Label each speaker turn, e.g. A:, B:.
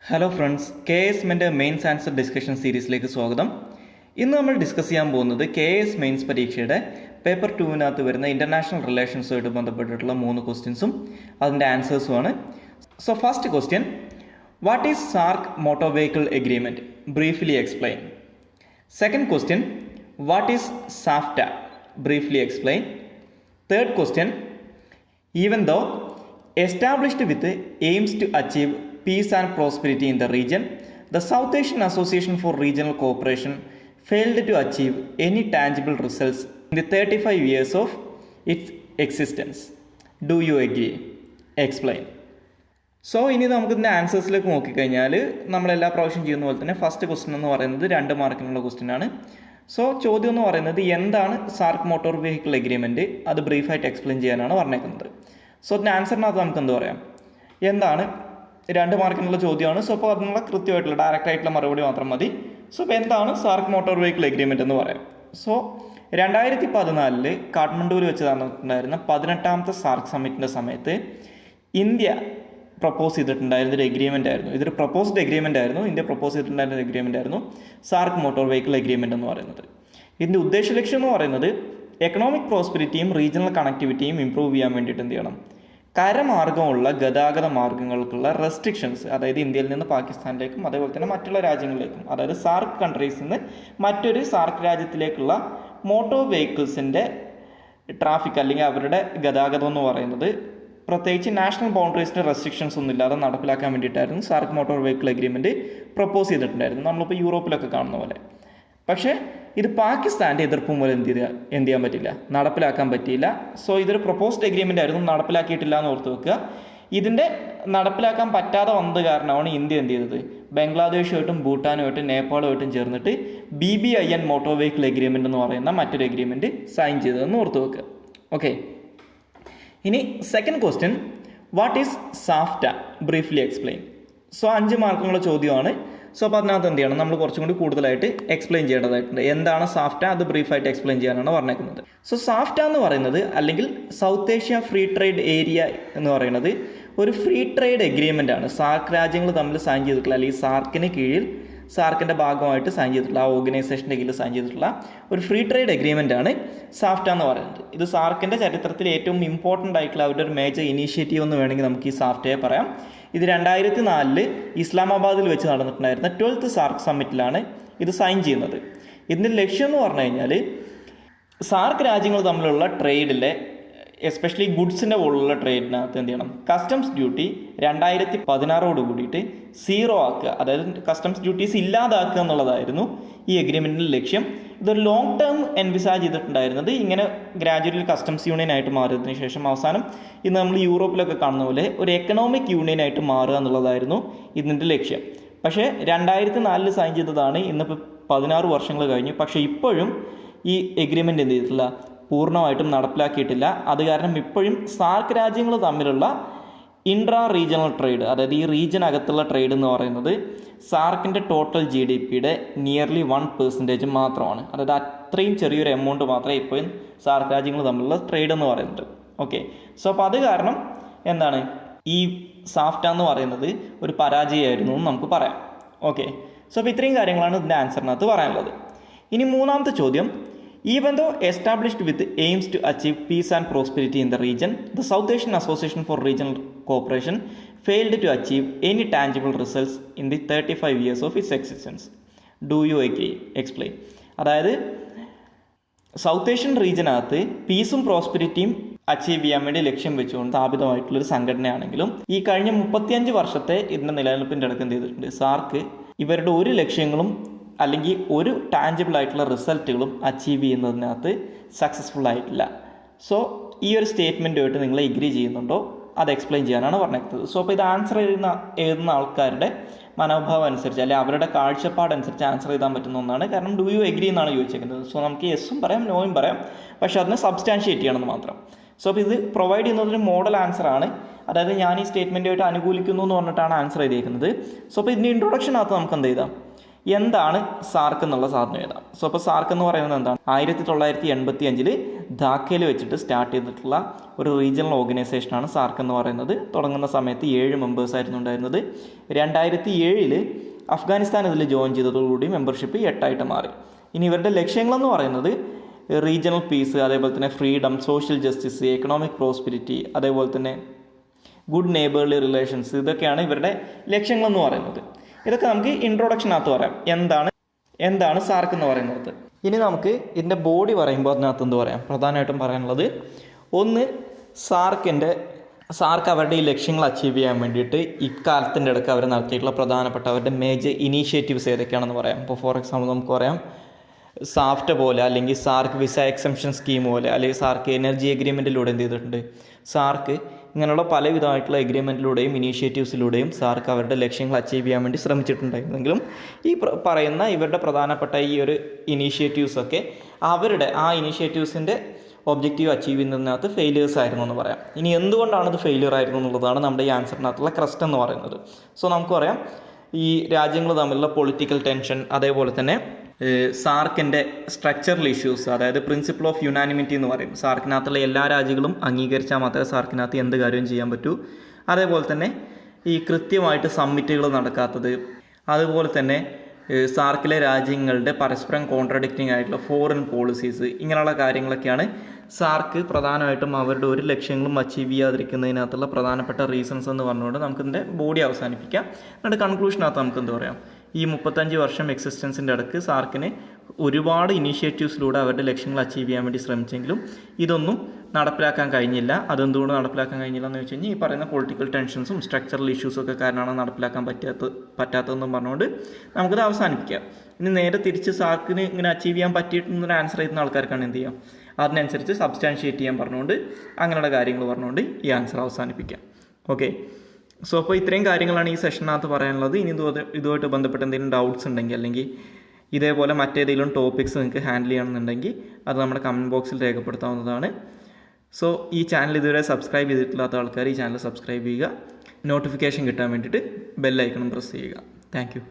A: Hello friends, KS mains answer discussion സീരീസിലേക്ക് സ്വാഗതം. ഇന്ന് നമ്മൾ ഡിസ്കസ് ചെയ്യാൻ പോകുന്നത് KS മെയിൻസ് പരീക്ഷയുടെ പേപ്പർ 2 വരുന്ന ഇൻ്റർനാഷണൽ റിലേഷൻസുമായിട്ട് ബന്ധപ്പെട്ടിട്ടുള്ള 3 ക്വസ്റ്റ്യൻസും അതിൻ്റെ ആൻസേഴ്സുമാണ്. So first question, what is SAARC motor vehicle agreement? Briefly explain. Second question, what is SAFTA? Briefly explain. Third question, even though established with aims to achieve peace and prosperity in the region, the South Asian Association for Regional Cooperation failed to achieve any tangible results in the 35 years of its existence. Do you agree? Explain. So ഇനി നമുക്കിതിൻ്റെ ആൻസേഴ്സിലേക്ക് നോക്കിക്കഴിഞ്ഞാൽ നമ്മളെല്ലാ പ്രാവശ്യം ചെയ്യുന്ന പോലെ തന്നെ first question എന്ന് പറയുന്നത് 2 മാർക്കിനുള്ള ക്വസ്റ്റ്യൻ ആണ്. സോ ചോദ്യം എന്ന് പറയുന്നത് എന്താണ് SAARC മോട്ടോർ വെഹിക്കിൾ എഗ്രിമെൻറ്റ്, അത് ബ്രീഫായിട്ട് എക്സ്പ്ലെയിൻ ചെയ്യാനാണ് പറഞ്ഞേക്കുന്നത്. സോ അതിൻ്റെ ആൻസറിനകത്ത് നമുക്ക് എന്ത് പറയാം, എന്താണ് 2 മാർക്കിനുള്ള ചോദ്യമാണ്. സോ അപ്പോൾ അതിനുള്ള കൃത്യമായിട്ടുള്ള ഡയറക്റ്റ് ആയിട്ടുള്ള മറുപടി മാത്രം മതി. സോ അപ്പോൾ എന്താണ് SAARC മോട്ടോർ വെഹിക്കിൾ എഗ്രിമെൻറ്റ് എന്ന് പറയാം. സോ 2014 കാഠ്മണ്ഡുവിൽ വെച്ച് നടന്നിട്ടുണ്ടായിരുന്ന 18ാമത്തെ SAARC സമ്മിറ്റിൻ്റെ സമയത്ത് ഇന്ത്യ പ്രപ്പോസ് ചെയ്തിട്ടുണ്ടായിരുന്ന ഒരു എഗ്രിമെൻ്റ് ആയിരുന്നു. ഇതൊരു പ്രപ്പോസ്ഡ് എഗ്രിമെൻ്റ് ആയിരുന്നു. ഇന്ത്യ പ്രപ്പോസ് ചെയ്തിട്ടുണ്ടായിരുന്ന ഒരു എഗ്രിമെൻ്റ് ആയിരുന്നു SAARC മോട്ടോർ വെഹിക്കിൾ എഗ്രിമെൻ്റ് എന്ന് പറയുന്നത്. ഇതിൻ്റെ ഉദ്ദേശ ലക്ഷ്യം എന്ന് പറയുന്നത് എക്കണോമിക് പ്രോസ്പെരിറ്റിയും റീജിയണൽ കണക്ടിവിറ്റിയും ഇമ്പ്രൂവ് ചെയ്യാൻ വേണ്ടിയിട്ട് എന്ത് ചെയ്യണം, കരമാർഗമുള്ള ഗതാഗത മാർഗ്ഗങ്ങൾക്കുള്ള റെസ്ട്രിക്ഷൻസ്, അതായത് ഇന്ത്യയിൽ നിന്ന് പാകിസ്ഥാനിലേക്കും അതേപോലെ തന്നെ മറ്റുള്ള രാജ്യങ്ങളിലേക്കും, അതായത് SAARC കൺട്രീസിൽ നിന്ന് മറ്റൊരു SAARC രാജ്യത്തിലേക്കുള്ള മോട്ടോർ വെഹിക്കിൾസിൻ്റെ ട്രാഫിക് അല്ലെങ്കിൽ അവരുടെ ഗതാഗതം എന്ന് പറയുന്നത് പ്രത്യേകിച്ച് നാഷണൽ ബൗണ്ടറീസിൻ്റെ റെസ്ട്രിക്ഷൻസ് ഒന്നും ഇല്ലാതെ നടപ്പിലാക്കാൻ വേണ്ടിയിട്ടായിരുന്നു SAARC motor vehicle agreement propose ചെയ്തിട്ടുണ്ടായിരുന്നു, നമ്മളിപ്പോൾ യൂറോപ്പിലൊക്കെ കാണുന്ന പോലെ. പക്ഷേ ഇത് പാകിസ്ഥാൻ്റെ എതിർപ്പ് മൂലം എന്ത് ചെയ്യാൻ പറ്റില്ല, നടപ്പിലാക്കാൻ പറ്റിയില്ല. സോ ഇതൊരു പ്രപ്പോസ്ഡ് എഗ്രിമെൻ്റ് ആയിരുന്നു, നടപ്പിലാക്കിയിട്ടില്ല എന്ന് ഓർത്ത് വെക്കുക. ഇതിൻ്റെ നടപ്പിലാക്കാൻ പറ്റാതെ വന്നത് കാരണമാണ് ഇന്ത്യ എന്ത് ചെയ്തത്, ബംഗ്ലാദേശുമായിട്ടും ഭൂട്ടാനുമായിട്ടും നേപ്പാളുമായിട്ടും ചേർന്നിട്ട് BBIN മോട്ടോർ വെഹിക്കിൾ എഗ്രിമെൻ്റ് എന്ന് പറയുന്ന മറ്റൊരു എഗ്രിമെൻറ്റ് സൈൻ ചെയ്തതെന്ന് ഓർത്ത് വെക്കുക. ഓക്കെ, ഇനി second question, what is SAFTA? Briefly explain. So 5 മാർക്കുള്ള ചോദ്യമാണ്. സോ അപ്പോൾ അതിനകത്ത് എന്ത് ചെയ്യണം, നമ്മൾ കുറച്ചും കൂടി കൂടുതലായിട്ട് എക്സ്പ്ലെയിൻ ചെയ്യേണ്ടതായിട്ടുണ്ട്. എന്താണ് SAFTA, അത് ബ്രീഫായിട്ട് എക്സ്പ്ലെയിൻ ചെയ്യാനാണ് പറഞ്ഞേക്കുന്നത്. സോ SAFTA എന്ന് പറയുന്നത്, അല്ലെങ്കിൽ south Asia free trade area എന്ന് പറയുന്നത് ഒരു ഫ്രീ ട്രേഡ് എഗ്രിമെൻ്റ് ആണ്. SAARC രാജ്യങ്ങൾ തമ്മിൽ സൈൻ ചെയ്തിട്ടുള്ള, അല്ലെങ്കിൽ SAARCിന് കീഴിൽ SAARCിൻ്റെ ഭാഗമായിട്ട് സൈൻ ചെയ്തിട്ടുള്ള, ആ ഓർഗനൈസേഷൻ്റെ കീഴിൽ സൈൻ ചെയ്തിട്ടുള്ള ഒരു ഫ്രീ ട്രേഡ് എഗ്രിമെൻ്റ് ആണ് SAFTA എന്ന് പറയുന്നത്. ഇത് SAARCിൻ്റെ ചരിത്രത്തിൽ ഏറ്റവും ഇമ്പോർട്ടൻ്റ് ആയിട്ടുള്ള അവരുടെ ഒരു മേജർ ഇനീഷ്യേറ്റീവ് എന്ന് വേണമെങ്കിൽ നമുക്ക് ഈ SAFTയെ പറയാം. ഇത് 2004 ഇസ്ലാമാബാദിൽ വെച്ച് നടന്നിട്ടുണ്ടായിരുന്ന 12th SAARC സമ്മിറ്റിലാണ് ഇത് സൈൻ ചെയ്യുന്നത്. ഇതിൻ്റെ ലക്ഷ്യം എന്ന് പറഞ്ഞു കഴിഞ്ഞാൽ SAARC രാജ്യങ്ങൾ തമ്മിലുള്ള ട്രേഡിലെ എസ്പെഷ്യലി ഗുഡ്സിൻ്റെ പോലുള്ള ട്രേഡിനകത്ത് എന്ത് ചെയ്യണം, കസ്റ്റംസ് ഡ്യൂട്ടി 2016 കൂടിയിട്ട് 0 ആക്കുക, അതായത് കസ്റ്റംസ് ഡ്യൂട്ടീസ് ഇല്ലാതാക്കുക എന്നുള്ളതായിരുന്നു ഈ എഗ്രിമെൻറ്റിൻ്റെ ലക്ഷ്യം. ഇതൊരു ലോങ് ടേം എൻവിസാജ് ചെയ്തിട്ടുണ്ടായിരുന്നത് ഇങ്ങനെ ഗ്രാജുവലി കസ്റ്റംസ് യൂണിയൻ ആയിട്ട് മാറിയതിനു ശേഷം അവസാനം ഇന്ന് നമ്മൾ യൂറോപ്പിലൊക്കെ കാണുന്ന പോലെ ഒരു എക്കണോമിക് യൂണിയൻ ആയിട്ട് മാറുക എന്നുള്ളതായിരുന്നു ഇതിൻ്റെ ലക്ഷ്യം. പക്ഷേ 2004 സൈൻ ചെയ്തതാണ്, ഇന്നിപ്പോൾ 16 വർഷങ്ങൾ കഴിഞ്ഞു. പക്ഷേ ഇപ്പോഴും ഈ എഗ്രിമെൻ്റ് എന്ത് ചെയ്തിട്ടില്ല, പൂർണ്ണമായിട്ടും നടപ്പിലാക്കിയിട്ടില്ല. അത് കാരണം ഇപ്പോഴും SAARC രാജ്യങ്ങൾ തമ്മിലുള്ള ഇൻട്രാ റീജിയണൽ ട്രേഡ്, അതായത് ഈ റീജിയനകത്തുള്ള ട്രേഡ് എന്ന് പറയുന്നത് SAARCിൻ്റെ ടോട്ടൽ GDPയുടെ നിയർലി 1% മാത്രമാണ്. അതായത് അത്രയും ചെറിയൊരു എമൗണ്ട് മാത്രമേ ഇപ്പോഴും SAARC രാജ്യങ്ങൾ തമ്മിലുള്ള ട്രേഡ് എന്ന് പറയുന്നത്. ഓക്കെ, സോ അപ്പോൾ അത് കാരണം എന്താണ്, ഈ SAFTA എന്ന് പറയുന്നത് ഒരു പരാജയമായിരുന്നു എന്ന് നമുക്ക് പറയാം. ഓക്കെ, സോ അപ്പോൾ ഇത്രയും കാര്യങ്ങളാണ് ഇതിൻ്റെ ആൻസറിനകത്ത് പറയാനുള്ളത്. ഇനി മൂന്നാമത്തെ ചോദ്യം, even though established with aims to achieve peace and prosperity in the region, the South Asian Association for Regional Cooperation failed to achieve any tangible results in the 35 years of its existence. Do you agree? Explain. അതായത് south Asian റീജിയനകത്ത് പീസും പ്രോസ്പെരിറ്റിയും achieve ചെയ്യാൻ വേണ്ടി ലക്ഷ്യം വെച്ചുകൊണ്ട് സ്ഥാപിതമായിട്ടുള്ളൊരു സംഘടനയാണെങ്കിലും ഈ കഴിഞ്ഞ 35 വർഷത്തെ ഇതിൻ്റെ നിലനിൽപ്പിൻ്റെ ഇടയ്ക്ക് എന്ത് ചെയ്തിട്ടുണ്ട്, SAARC ഇവരുടെ ഒരു ലക്ഷ്യങ്ങളും അല്ലെങ്കിൽ ഒരു ടാഞ്ചിബിൾ ആയിട്ടുള്ള റിസൾട്ടുകളും അച്ചീവ് ചെയ്യുന്നതിനകത്ത് സക്സസ്ഫുൾ ആയിട്ടില്ല. സോ ഈ ഒരു സ്റ്റേറ്റ്മെൻറ്റുമായിട്ട് നിങ്ങൾ എഗ്രി ചെയ്യുന്നുണ്ടോ, അത് എക്സ്പ്ലെയിൻ ചെയ്യാനാണ് പറഞ്ഞിരിക്കുന്നത്. സോ അപ്പോൾ ഇത് ആൻസർ എഴുതുന്ന ആൾക്കാരുടെ മനോഭാവം അനുസരിച്ച്, അല്ലെങ്കിൽ അവരുടെ കാഴ്ചപ്പാടനുസരിച്ച് ആൻസർ എഴുതാൻ പറ്റുന്ന ഒന്നാണ്. കാരണം ഡു യു എഗ്രി എന്നാണ് ചോദിച്ചിരിക്കുന്നത്. സോ നമുക്ക് യെസ്സും പറയാം നോയും പറയാം, പക്ഷേ അതിനെ സബ്സ്റ്റാൻഷിയേറ്റ് ചെയ്യണമെന്ന് മാത്രം. സോ അപ്പോൾ ഇത് പ്രൊവൈഡ് ചെയ്യുന്നതൊരു മോഡൽ ആൻസറാണ്. അതായത് ഞാൻ ഈ സ്റ്റേറ്റ്മെൻറ്റുമായിട്ട് അനുകൂലിക്കുന്നു എന്ന് പറഞ്ഞിട്ടാണ് ആൻസർ എഴുതിയിരിക്കുന്നത്. സോ അപ്പോൾ ഇതിൻ്റെ ഇൻട്രൊഡക്ഷനകത്ത് നമുക്ക് എന്ത് ചെയ്താം, എന്താണ് SAARC എന്നുള്ള സാധനം എഴുതാം. സോ അപ്പോൾ SAARC എന്ന് പറയുന്നത് എന്താണ്, 1985 ധാക്കയിൽ വെച്ചിട്ട് സ്റ്റാർട്ട് ചെയ്തിട്ടുള്ള ഒരു റീജിയണൽ ഓർഗനൈസേഷനാണ് സാർക്ക് എന്ന് പറയുന്നത്. തുടങ്ങുന്ന സമയത്ത് 7 മെമ്പേഴ്സായിരുന്നു ഉണ്ടായിരുന്നത്. 2007 അഫ്ഗാനിസ്ഥാൻ ഇതിൽ ജോയിൻ ചെയ്തതോടുകൂടി മെമ്പർഷിപ്പ് 8 മാറി. ഇനി ഇവരുടെ ലക്ഷ്യങ്ങളെന്ന് പറയുന്നത് റീജിയണൽ പീസ്, അതേപോലെ തന്നെ freedom, social justice, economic prosperity, അതേപോലെ തന്നെ ഗുഡ് നെയ്ബേർലി റിലേഷൻസ്, ഇതൊക്കെയാണ് ഇവരുടെ ലക്ഷ്യങ്ങളെന്ന് പറയുന്നത്. ഇതൊക്കെ നമുക്ക് ഇൻട്രൊഡക്ഷനകത്ത് പറയാം എന്താണ് സാർക്ക് എന്ന് പറയുന്നത്. ഇനി നമുക്ക് ഇതിൻ്റെ ബോഡി പറയുമ്പോൾ അതിനകത്ത് എന്ത് പറയാം, പ്രധാനമായിട്ടും പറയാനുള്ളത് ഒന്ന്, സാർക്ക് അവരുടെ ഈ ലക്ഷ്യങ്ങൾ അച്ചീവ് ചെയ്യാൻ വേണ്ടിയിട്ട് ഇക്കാലത്തിൻ്റെ ഇടയ്ക്ക് അവർ നടത്തിയിട്ടുള്ള പ്രധാനപ്പെട്ട അവരുടെ മേജർ ഇനീഷ്യേറ്റീവ്സ് ഏതൊക്കെയാണെന്ന് പറയാം. ഇപ്പോൾ ഫോർ എക്സാമ്പിൾ നമുക്ക് പറയാം സാഫ്റ്റ പോലെ, അല്ലെങ്കിൽ സാർക്ക് വിസ എക്സംഷൻ സ്കീം പോലെ, അല്ലെങ്കിൽ സാർക്ക് എനർജി എഗ്രിമെൻറ്റിലൂടെ എന്ത് ചെയ്തിട്ടുണ്ട്, സാർക്ക് ഇങ്ങനെയുള്ള പലവിധമായിട്ടുള്ള എഗ്രിമെൻറ്റിലൂടെയും ഇനീഷ്യേറ്റീവ്സിലൂടെയും സാർക്ക് അവരുടെ ലക്ഷ്യങ്ങൾ അച്ചീവ് ചെയ്യാൻ വേണ്ടി ശ്രമിച്ചിട്ടുണ്ടായിരുന്നെങ്കിലും ഈ പറയുന്ന ഇവരുടെ പ്രധാനപ്പെട്ട ഈ ഒരു ഇനീഷ്യേറ്റീവ്സൊക്കെ അവരുടെ ആ ഇനീഷ്യേറ്റീവ്സിൻ്റെ ഒബ്ജക്റ്റീവ് അച്ചീവ് ചെയ്യുന്നതിനകത്ത് ഫെയിലിയേഴ്സ് ആയിരുന്നു എന്ന് പറയാം. ഇനി എന്തുകൊണ്ടാണ് ഇത് ഫെയിലിയർ ആയിരുന്നു എന്നുള്ളതാണ് നമ്മുടെ ഈ ആൻസറിനകത്തുള്ള ക്രസ്റ്റ് എന്ന് പറയുന്നത്. സോ നമുക്ക് പറയാം ഈ രാജ്യങ്ങൾ തമ്മിലുള്ള പൊളിറ്റിക്കൽ ടെൻഷൻ, അതേപോലെ തന്നെ സാർക്കിൻ്റെ സ്ട്രക്ചറൽ ഇഷ്യൂസ്, അതായത് പ്രിൻസിപ്പിൾ ഓഫ് യുനാനിമിറ്റി എന്ന് പറയും. സാർക്കിനകത്തുള്ള എല്ലാ രാജ്യങ്ങളും അംഗീകരിച്ചാൽ മാത്രമേ സാർക്കിനകത്ത് എന്ത് കാര്യവും ചെയ്യാൻ പറ്റൂ. അതേപോലെ തന്നെ ഈ കൃത്യമായിട്ട് സമ്മിറ്റുകൾ നടക്കാത്തത്, അതുപോലെ തന്നെ സാർക്കിലെ രാജ്യങ്ങളുടെ പരസ്പരം കോൺട്രഡിക്റ്റിംഗ് ആയിട്ടുള്ള ഫോറിൻ പോളിസീസ്, ഇങ്ങനെയുള്ള കാര്യങ്ങളൊക്കെയാണ് സാർക്ക് പ്രധാനമായിട്ടും അവരുടെ ഒരു ലക്ഷ്യങ്ങളും അച്ചീവ് ചെയ്യാതിരിക്കുന്നതിനകത്തുള്ള പ്രധാനപ്പെട്ട റീസൺസ് എന്ന് പറഞ്ഞുകൊണ്ട് നമുക്കിതിൻ്റെ ബോഡി അവസാനിപ്പിക്കാം. എന്നിട്ട് കൺക്ലൂഷനകത്ത് നമുക്ക് എന്ത് പറയാം, ഈ 35 വർഷം എക്സിസ്റ്റൻസിൻ്റെ ഇടയ്ക്ക് സാർക്കിന് ഒരുപാട് ഇനീഷ്യേറ്റീവ്സിലൂടെ അവരുടെ ലക്ഷ്യങ്ങൾ അച്ചീവ് ചെയ്യാൻ വേണ്ടി ശ്രമിച്ചെങ്കിലും ഇതൊന്നും നടപ്പിലാക്കാൻ കഴിഞ്ഞില്ല. അതെന്തുകൊണ്ട് നടപ്പിലാക്കാൻ കഴിഞ്ഞില്ല എന്ന് വെച്ച് കഴിഞ്ഞാൽ ഈ പറയുന്ന പൊളിറ്റിക്കൽ ടെൻഷൻസും സ്ട്രക്ചറൽ ഇഷ്യൂസും ഒക്കെ കാരണമാണ് നടപ്പിലാക്കാൻ പറ്റാത്തതെന്നും പറഞ്ഞുകൊണ്ട് നമുക്കത് അവസാനിപ്പിക്കാം. ഇനി നേരെ തിരിച്ച് സാർക്കിന് ഇങ്ങനെ അച്ചീവ് ചെയ്യാൻ പറ്റിയിട്ടുണ്ടെന്നൊരു ആൻസർ ചെയ്യുന്ന ആൾക്കാർക്കാണ് എന്ത് ചെയ്യാം, അതിനനുസരിച്ച് സബ്സ്റ്റാൻഷിയേറ്റ് ചെയ്യാൻ പറഞ്ഞുകൊണ്ട് അങ്ങനെയുള്ള കാര്യങ്ങൾ പറഞ്ഞുകൊണ്ട് ഈ ആൻസർ അവസാനിപ്പിക്കാം. ഓക്കെ, സോ അപ്പോൾ ഇത്രയും കാര്യങ്ങളാണ് ഈ സെഷനകത്ത് പറയാനുള്ളത്. ഇനി ഇതുമായിട്ട് ബന്ധപ്പെട്ട് എന്തെങ്കിലും ഡൗട്ട്സ് ഉണ്ടെങ്കിൽ, അല്ലെങ്കിൽ ഇതേപോലെ മറ്റേതെങ്കിലും ടോപ്പിക്സ് നിങ്ങൾക്ക് ഹാൻഡിൽ ചെയ്യണമെന്നുണ്ടെങ്കിൽ അത് നമ്മുടെ കമൻറ്റ് ബോക്സിൽ രേഖപ്പെടുത്താവുന്നതാണ്. സോ ഈ ചാനൽ ഇതുവരെ സബ്സ്ക്രൈബ് ചെയ്തിട്ടില്ലാത്ത ആൾക്കാർ ഈ ചാനൽ സബ്സ്ക്രൈബ് ചെയ്യുക, നോട്ടിഫിക്കേഷൻ കിട്ടാൻ വേണ്ടിയിട്ട് ബെല്ലൈക്കണും പ്രസ് ചെയ്യുക. Thank you.